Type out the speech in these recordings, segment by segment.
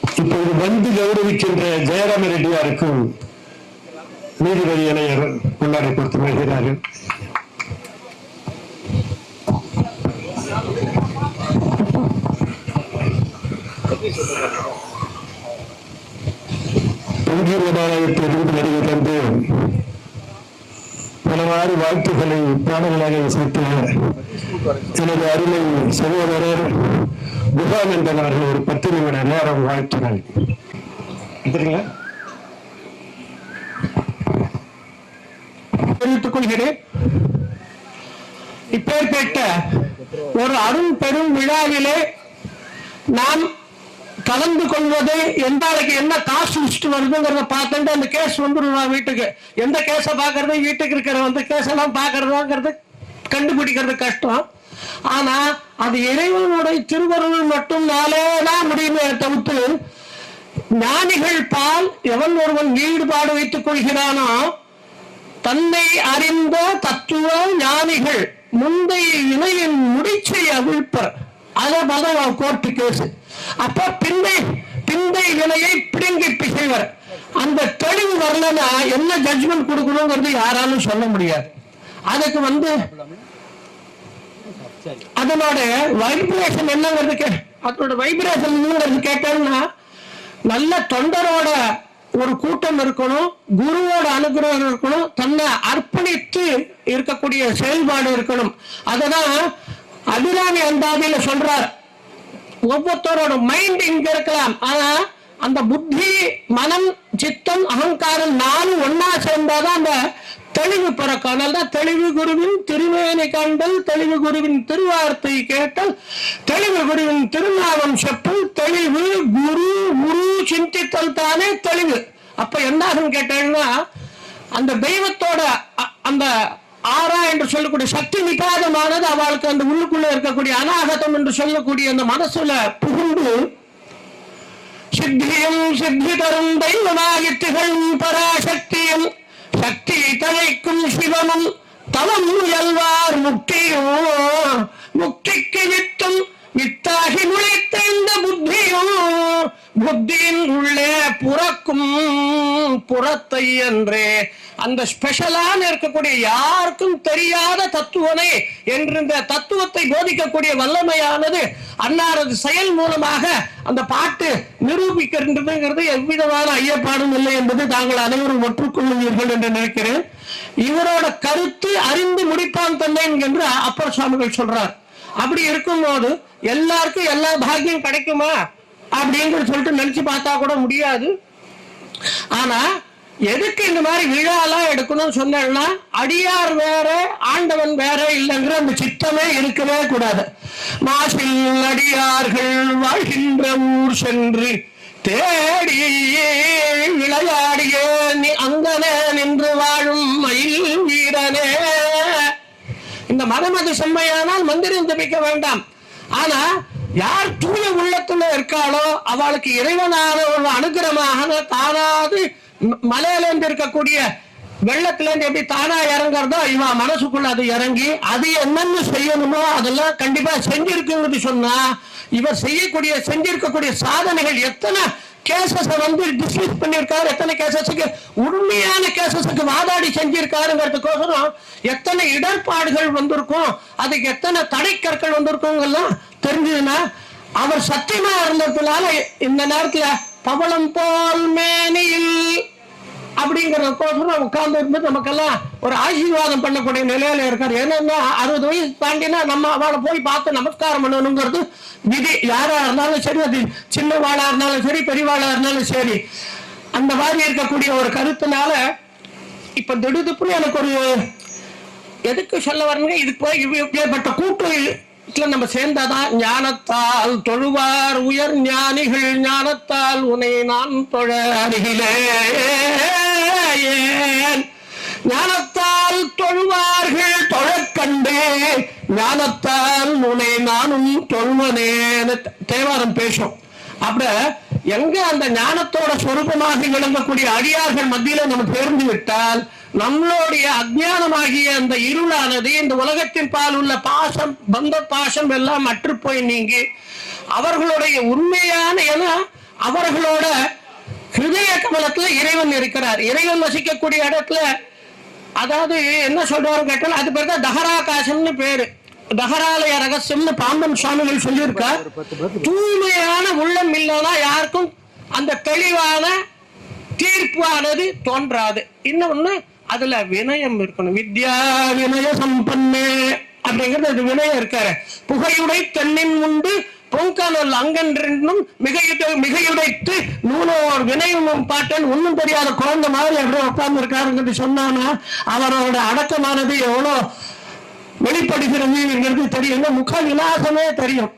இப்போது வந்து கௌரவிக்கின்ற ஜெயராம ரெட்டியாருக்கும் நீதிபதி இணையர் கொண்டாடி கொடுத்து வருகிறார்கள். மாநிலத்திலிருந்து வருகை தந்து பலவாறு வாழ்த்துக்களை பாடல்களாக இசைத்த எனது அருமை சகோதரர் குகானந்தன் அவர்கள் ஒரு 10 நிமிட நேரம் வாழ்த்துக்கள் தெரிவித்துக் கொள்கிறேன். இப்பேற்பட்ட ஒரு அரும் பெரும் விழாவிலே நாம் கலந்து கொள்வது எந்த ஆளுக்கு என்ன காசு லிஸ்ட் வருதுங்கிறத பார்த்துட்டு அந்த கேஸ் வந்துடும் வீட்டுக்கு. எந்த கேஸை பார்க்கறது வீட்டுக்கு இருக்கிற அந்த கேஸ் எல்லாம் பார்க்கறதாங்கிறது கண்டுபிடிக்கிறது கஷ்டம். ஆனா அது இறைவனுடைய திருவருள் மட்டும் நாளேதான் முடியுமே தவிர்த்து ஞானிகள் பால் எவன் ஒருவன் ஈடுபாடு வைத்துக் கொள்கிறானோ தன்னை அறிந்த தத்துவ ஞானிகள் முந்தைய இணையின் முடிச்சை அவிழ்ப்பர். அதை மதம் கோர்ட்டு கேஸ். அப்ப பிந்தை விலையை பிடுங்கி பிசைவர். அந்த தெளிவு வரலன்னா என்ன ஜட்ஜ்மெண்ட் கொடுக்கணுங்கிறது யாராலும் சொல்ல முடியாது. அதுக்கு அதனோட வைப்ரேஷன் என்னங்கிறது அதோட வைப்ரேஷன் என்னங்கிறது கேட்டோம்னா நல்ல தொண்டரோட ஒரு கூட்டம் இருக்கணும், குருவோட அனுகிரகம் இருக்கணும், தன்னை அர்ப்பணித்து இருக்கக்கூடிய செயல்பாடு இருக்கணும். அததான் அபிராமி அந்தாதியில சொல்றார். ஒவ்வொருத்தரோட மைண்ட் இங்க இருக்கலாம், ஆனா அந்த புத்தி மனம் சித்தம் அகங்காரம் 4 ஒன்னா சேர்ந்தாதான் அந்த தெளிவு பிறக்கும். அதனால்தான் தெளிவு குருவின் திருமேனி கண்டல், தெளிவு குருவின் திருவார்த்தை கேட்டல், தெளிவு குருவின் திருநாமம் செப்பல், தெளிவு குரு குரு சிந்தித்தல் தானே தெளிவு. அப்ப என்ன கேட்டீங்கன்னா அந்த தெய்வத்தோட அந்த ஆரா என்று சொல்லக்கூடிய சக்தி நிகாதமானது அவளுக்கு அந்த உள்ளுக்குள்ள இருக்கக்கூடிய அநாகதம் என்று சொல்லக்கூடிய அந்த மனசுல புகுந்து சித்தியும் சித்தி தரும் தெய்வமாகி திகழும் பராசக்தியும் சக்தி தழைக்கும் சிவமும் தவம் முயல்வார் முக்தியும் முக்திக்கு வித்தும் வித்தாகி நுழைத்த இந்த புத்தியும் புத்தியின் உள்ளே புறக்கும் புறத்தை என்றே அந்த ஸ்பெஷலான இருக்கக்கூடிய யாருக்கும் தெரியாத தத்துவனை என்று இந்த தத்துவத்தை போதிக்கக்கூடிய வல்லமையானது அன்னாரது செயல் மூலமாக அந்த பாட்டு நிரூபிக்கின்றதுங்கிறது எவ்விதமான ஐயப்பாடும் இல்லை என்பது தாங்கள் அனைவரும் ஒற்றுக்கொள்ளுவீர்கள் என்று நினைக்கிறேன். இவரோட கருத்து அறிந்து முடிப்பான் தன்னை என்று அப்பர் சுவாமிகள் சொல்றார். அப்படி இருக்கும் போது எல்லாருக்கும் எல்லா பாக்கியம் கிடைக்குமா அப்படின்னு சொல்லிட்டு நினைச்சு பார்த்தா கூட முடியாது. ஆனா எதுக்கு இந்த மாதிரி விழாலாம் எடுக்கணும்னு சொன்னா அடியார் வேற ஆண்டவன் வேற இல்லைங்கிற அந்த சித்தமே இருக்கவே கூடாது. மாசில் அடியார்கள் வாழ்கின்ற ஊர் சென்று தேடி விளையாடிய நீ அங்கனே நின்று வாழும் மயில் வீரனே. இந்த மதமது செம்மையானால் மந்திரம் ஜபிக்க வேண்டாம். ஆனா யார் தூய உள்ளத்துல இருக்காளோ அவளுக்கு இறைவனான ஒரு அனுகிரகமாக தானாது மலையில இருந்து இருக்கக்கூடிய வெள்ளத்துல இருந்து எப்படி தானா இறங்குறதோ இவ மனசுக்குள்ள அது இறங்கி அது என்னன்னு செய்யணுமோ அதெல்லாம் கண்டிப்பா செஞ்சிருக்குங்கிறது சொன்னா இவர் செஞ்சிருக்கக்கூடிய சாதனைகள் எத்தனை கேசஸ் டிஸ்மிஸ் பண்ணிருக்காரு, எத்தனை கேசஸுக்கு உண்மையான கேசஸுக்கு வாதாடி செஞ்சிருக்காருங்கிறதுக்கோசரம் எத்தனை இடர்பாடுகள் வந்திருக்கும், அதுக்கு எத்தனை தடைக்கற்கள் வந்திருக்கும் தெரிஞ்சதுன்னா அவர் சத்தியமா இருந்ததுனால இந்த நேரத்துல பவளம் போல் மேனியில் அப்படிங்கிறதுக்கோசரம் உட்கார்ந்து இருந்து நமக்கெல்லாம் ஒரு ஆசீர்வாதம் பண்ணக்கூடிய நிலையில இருக்காரு. ஏன்னா 60 வயசு தாண்டினா நம்ம அவளை போய் பார்த்து நமஸ்காரம் பண்ணணுங்கிறது விதி. யாரா இருந்தாலும் சரி, அது சின்னவாளா இருந்தாலும் சரி, பெரியவாளா இருந்தாலும் சரி, அந்த மாதிரி இருக்கக்கூடிய ஒரு கருத்துனால இப்ப திடுதுப்புன்னு எனக்கு ஒரு எதுக்கு சொல்ல வரணுங்க, இதுக்கு போய் இப்படிப்பட்ட கூட்டு நம்ம சேர்ந்தாதான் ஞானத்தால் தொழுவார் உயர் ஞானிகள் ஞானத்தால் உன்னை நான் தொழ அருகிலே ஞானத்தால் தொழுவார்கள் தொழக்கண்டு ஞானத்தால் உன்னை நானும் தொழுவனேன்னு தேவாரம் பேசும். அப்ப எங்க அந்த ஞானத்தோட சொரூபமாக விளங்கக்கூடிய அடியார்கள் மத்தியில நம்ம தேர்ந்து விட்டால் நம்மளுடைய அஜ்ஞானமாகிய அந்த இருளானது இந்த உலகத்தின் பால் உள்ள பாசம் பந்த பாசம் எல்லாம் அற்று போய் நீங்கி அவர்களுடைய உண்மையான ஏன்னா அவர்களோட ஹிருதய கமலத்துல இறைவன் இருக்கிறார். இறைவன் வசிக்கக்கூடிய இடத்துல, அதாவது என்ன சொல்றாரு கேட்டால் அது பேர் தான் தஹராகாசம்னு பேரு. தஹராலய ரகசியம்னு பாம்பன் சுவாமிகள் சொல்லியிருக்கார். தூய்மையான உள்ளம் இல்லைன்னா யாருக்கும் அந்த தெளிவான தீர்ப்பானது தோன்றாது. இன்னொன்னு அதுல வினயம் இருக்கணும். வித்யா வினய சம்பன்னே அப்படிங்கிறது வினயம் இருக்காரு. புகையுடை தென்னின் உண்டு பொங்கல் அங்கன்றும் மிகையுடைத்து நூலோர் வினயமும் பாட்டன் ஒன்னும் தெரியாத குழந்தை மாதிரி அப்படியே உட்கார்ந்து இருக்காருங்கிறது சொன்னானா அவரோட அடக்கமானது எவ்வளோ வெளிப்படுகிறது தெரியும். முக விலாசமே தெரியும்.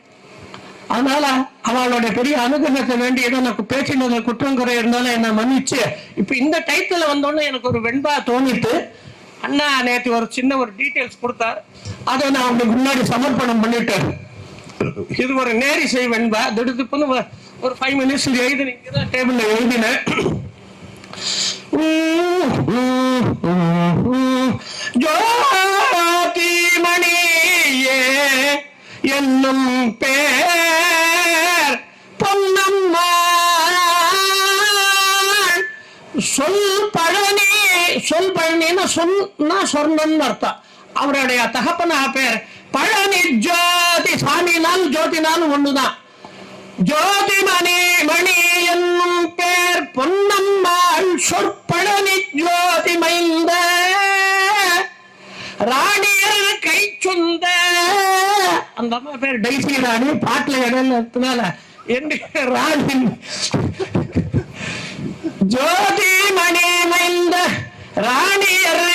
அதனால அவளுடைய பெரிய அனுகிரகத்தை வேண்டி ஏதோ எனக்கு பேச்சினது குற்றம் குறை இருந்தாலும் என்ன மன்னிச்சு. இப்ப இந்த டைத்துல வந்தோடனே எனக்கு ஒரு வெண்பா தோணிட்டு, அண்ணா நேற்று ஒரு சின்ன ஒரு டீட்டெயில்ஸ் கொடுத்தார். அதை நான் அவங்களுக்கு முன்னாடி சமர்ப்பணம் பண்ணிட்டேன். இது ஒரு நேரிசை வெண்பா. திடுப்புன்னு ஒரு 5 minutes எழுதினீங்க டேபிள்ல எழுதினேன். ஜோதிமணியே என்னும் பேர் பொன்னம்மா சொல் பழனி. சொல் பழனின்னா சொன்னா சொர்ணம்னு அர்த்தம். அவருடைய தகப்பனா பேர் பழனி ஜோதி. சாமினால் ஜோதினாலும் ஒண்ணுதான். ஜோதிமணி மணி என்னும் பேர் பொன்னம்மாள் சொற்பழனி ஜோதி மைந்த ராணியர் கை சொந்த. அந்த அம்மா பேர் டைசி ராணி. பாட்டுல இடம்னால ராணி ஜோதி மணி மைந்த ராணியர்.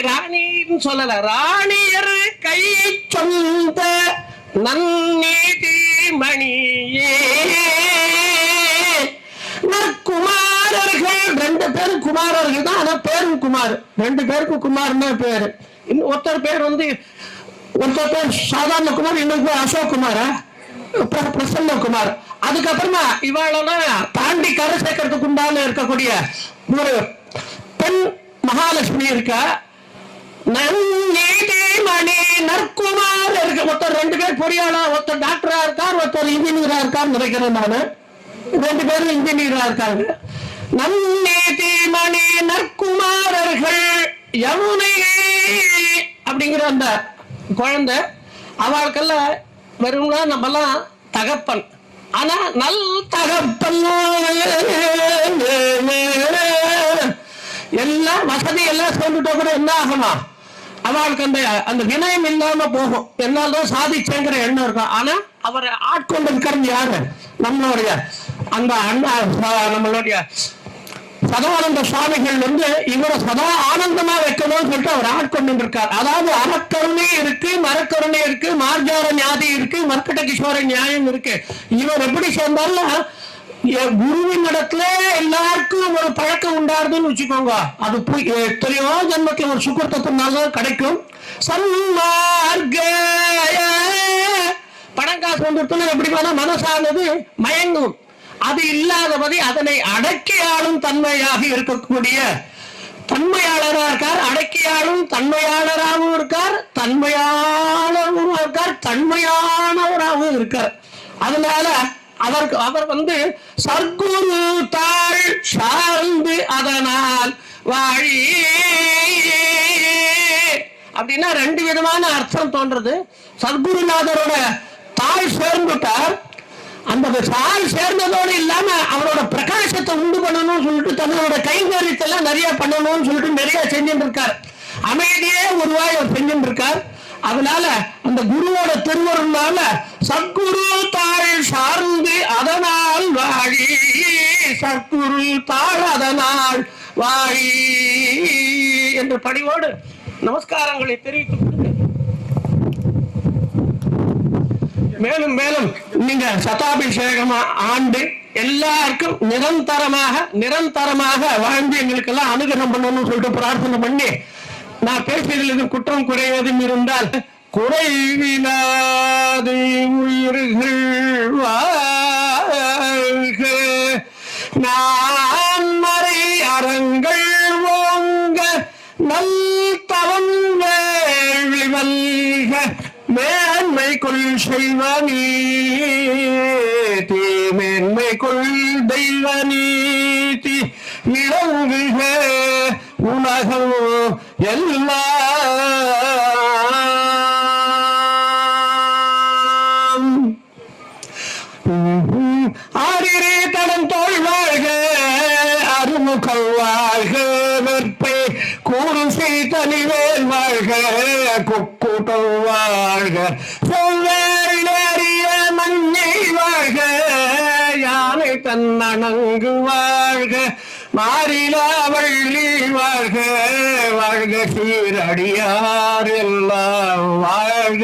ராணின்னு சொல்லல, ராணியர் கை சொந்த நன்னீதி மணியே. குமாரர்கள் 2 பேரும் குமாரர்கள் தான். ஆனா பேரும் குமார். 2 பேருக்கும் குமார்னு பேரு. இன்னும் ஒருத்தர் பேர் ஒருத்தர் பேர் சாதாரண குமார், இன்னொரு பேர் அசோக் குமார், பிரசன்ன குமார். அதுக்கப்புறமா இவாளோட தாண்டி கரை சேர்க்கறதுக்கு உண்டான இருக்கக்கூடிய ஒரு பெண் மகாலட்சுமி இருக்கா. மணி நற்குமார் இருக்கு. ஒருத்தர் 2 பேர் பொறியாளா, ஒருத்தர் டாக்டரா இருக்கார், ஒருத்தர் இன்ஜினியரா இருக்கார் நினைக்கிறேன் நானு. 2 பேரும் இன்ஜினியரா இருக்காங்க. நன்னீதி மணி நற்குமாரர்கள் யமுனை அப்படிங்கிற அந்த குழந்தை. அவளுக்கெல்லாம் வரும்னா நம்மெல்லாம் தகப்பன். ஆனா நல் தகப்பன் எல்லாம் வசதி எல்லாம் சேர்ந்துட்டா கூட என்ன ஆகுமா, அவளுக்கு அந்த வினயம் இல்லாம போகும். என்னால்தான் சாதிச்சேங்கிற எண்ணம் இருக்கும். ஆனா அவரை ஆட்கொண்டு இருக்கிறது யாரு? நம்மளுடைய அந்த அண்ணா, நம்மளுடைய சதானந்த சுவாமிகள் இவரை சதா ஆனந்தமா வைக்கணும்னு சொல்லிட்டு அவர் ஆட்கொண்டு இருக்கார். அதாவது அறக்கருணை இருக்கு, மரக்கருணை இருக்கு, மார்ஜார ஞாதி இருக்கு, மர்க்கட்ட கிஷோர நியாயம் இருக்கு. இவர் எப்படி சேர்ந்தாலும் குருவின் இடத்துல எல்லாருக்கும் ஒரு பழக்கம் உண்டாருதுன்னு வச்சுக்கோங்க. அது எத்தனையோ ஜன்மத்துல ஒரு சுக்கரத்தினால்தான் கிடைக்கும். சன்மார்க்க பணம் காசு வந்துட்டுன்னு எப்படி வேணா மனசானது மயங்கும். அது இல்லாதபடி அதனை அடக்கி ஆளும் தன்மையாக இருக்கக்கூடிய தன்மையாளராக இருக்கார். அடக்கியாளும் தன்மையாளராகவும் இருக்கார், தன்மையாளரும் இருக்கார், தன்மையானவராகவும் இருக்கார். அதனால அவர் சர்க்குரு தாழ் சார்ந்து அதனால் வாழி அப்படின்னா 2 விதமான அர்த்தம் தோன்றது. சர்க்குருநாதரோட தாழ் சேர்ந்துட்டார். அந்த தாழ் சேர்ந்ததோடு இல்லாம அவரோட பிரகாசத்தை உண்டு பண்ணணும்னு சொல்லிட்டு தன்னோட கைங்கரியத்தெல்லாம் நிறைய பண்ணணும்னு சொல்லிட்டு நிறைய செஞ்சுட்டு இருக்கார். அமைதியே உருவாய் அவர் செஞ்சுட்டு இருக்கார். அதனால அந்த குருவோட திருவருளால சத்குரு தாழ் சார்ந்து அதனால் வாழி, சத்குரு தாழ் அதனால் வாழி என்ற பணிவோடு நமஸ்காரங்களை தெரிவித்துக் மேலும் மேலும் நீங்க சதாபிஷேகம் ஆண்டு எல்லாருக்கும் நிரந்தரமாக வாழ்ந்து எங்களுக்கு எல்லாம் அனுகிரகம் பண்ணணும்னு சொல்லிட்டு பிரார்த்தனை பண்ணி, நான் பேசியதில் இது குற்றம் குறைவதும் இருந்தால் குறைவிலாது உயிர்கள் வாழ்க, நான் மறை அறங்கள் ஓங்க, நல் தவம் வேள்வி மல்க, மேன்மை கொள் செய்வ நீதி மேன்மை கொள் தெய்வ நீதி விளங்குக உலகம் எல்லாம். ஆரிரே தடம் தோல் வாழ்க அருமுகம் வாழ்க வெற்பை கூறு செய்தனிவேல் வாழ்க குக்கூட்டம் வாழ்க செவ்வேறிய மஞ்சை வாழ்க யானை தன்னணங்கு வாழ்க மாறிலா வள்ளி வாழ்க வாழ்க சீரடியார் எல்லாம் வாழ்க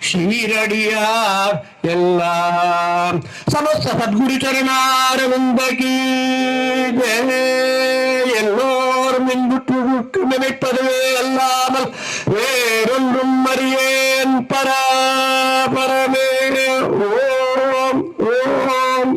சீரடியார் எல்லாம். சமஸ்த சத்குரு சரணாரவிந்தகி எல்லோரும் இன்புற்று நினைப்பதுவே அல்லாமல் வேறொன்றும் அறியேன் பராபரமே. ஓம் ஓம்